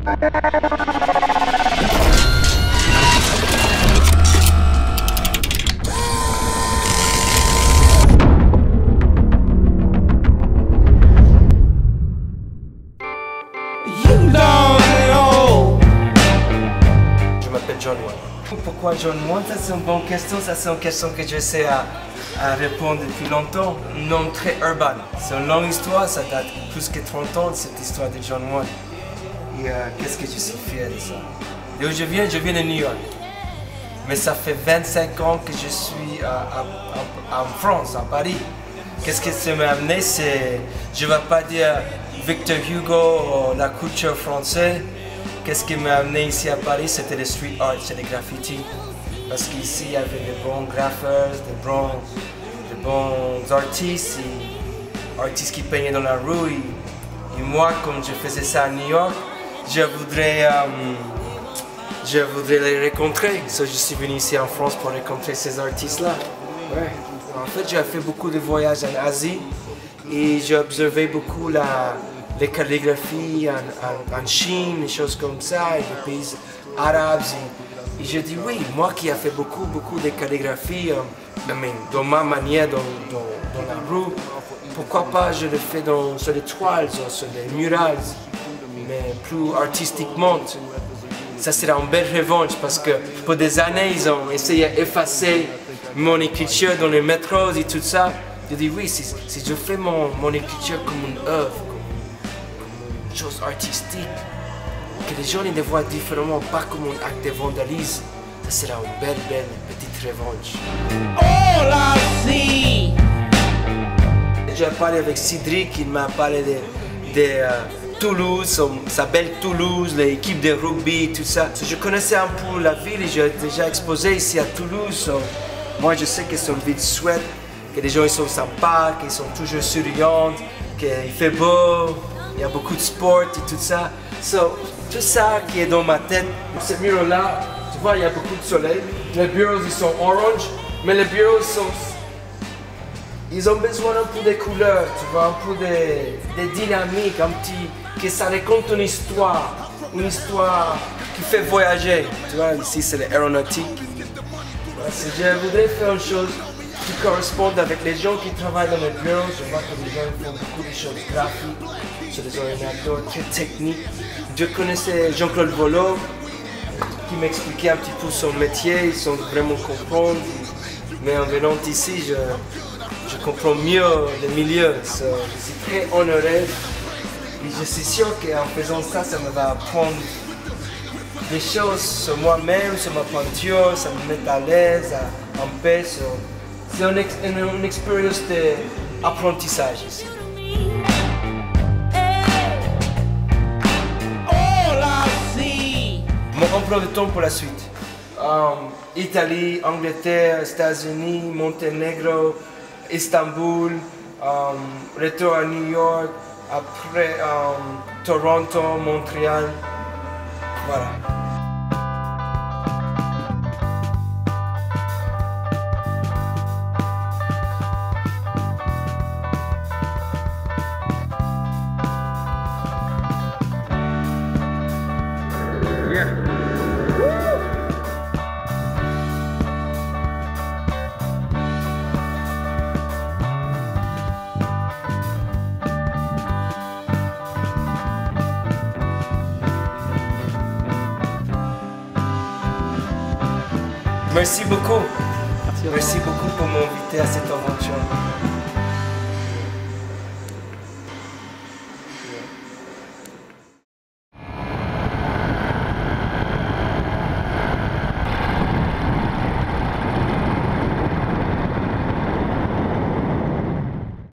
Je m'appelle John One. Pourquoi John One? Ça c'est une bonne question, ça c'est une question que j'essaie à répondre depuis longtemps. Un nom très urbain. C'est une longue histoire, ça date plus que 30 ans cette histoire de John One. Et qu'est-ce que je suis fier de ça. D'où je viens de New York. Mais ça fait 25 ans que je suis en France, à Paris. Qu'est-ce que ça m'a amené? Je ne vais pas dire Victor Hugo ou la culture française. Qu'est-ce qui m'a amené ici à Paris? C'était le street art, c'est les graffitis. Parce qu'ici, il y avait des bons graffeurs, des bons artistes, artistes qui peignaient dans la rue. Et moi, comme je faisais ça à New York, je voudrais les rencontrer. So, je suis venu ici en France pour rencontrer ces artistes-là. Ouais. En fait, j'ai fait beaucoup de voyages en Asie et j'ai observé beaucoup les calligraphies en Chine, des choses comme ça, et les pays arabes. Et je dis oui, moi qui ai fait beaucoup de calligraphie dans ma manière, dans la rue, pourquoi pas je le fais sur les toiles, sur les murales, mais plus artistiquement. Ça sera une belle revanche parce que pour des années, ils ont essayé d'effacer mon écriture dans les métros et tout ça. Je dis oui, si je fais mon écriture comme une œuvre, comme une chose artistique, que les gens les voient différemment, pas comme un acte de vandalisme, ça sera une belle petite revanche. All I see. J'ai parlé avec Cédric, il m'a parlé de Toulouse, sa belle Toulouse, l'équipe de rugby, tout ça. Je connaissais un peu la ville et j'ai déjà exposé ici à Toulouse. Moi je sais que c'est une ville chouette, que les gens ils sont sympas, qu'ils sont toujours souriants, qu'il fait beau, il y a beaucoup de sport et tout ça. Tout ça qui est dans ma tête, ce mur-là, tu vois, il y a beaucoup de soleil. Les bureaux ils sont orange, mais les bureaux ils ont besoin un peu de couleurs, tu vois, un peu de dynamique, que ça raconte une histoire qui fait voyager. Tu vois, ici c'est l'aéronautique. Je voudrais faire une chose qui corresponde avec les gens qui travaillent dans les bureaux. Je vois que les gens font beaucoup de choses graphiques, sur des ordinateurs très techniques. Je connaissais Jean-Claude Vollot, qui m'expliquait un petit peu son métier, ils sont vraiment comprendre. Mais en venant ici, je comprends mieux le milieu. Je suis très honoré et je suis sûr qu'en faisant ça, ça me va apprendre des choses sur moi-même, sur ma peinture, ça me met à l'aise, en paix. C'est une expérience d'apprentissage ici. Mon emploi de temps pour la suite. Italie, Angleterre, États-Unis, Monténégro, Istanbul, retour à New York, après Toronto, Montréal. Voilà. Merci beaucoup. Merci beaucoup pour m'inviter à cette aventure.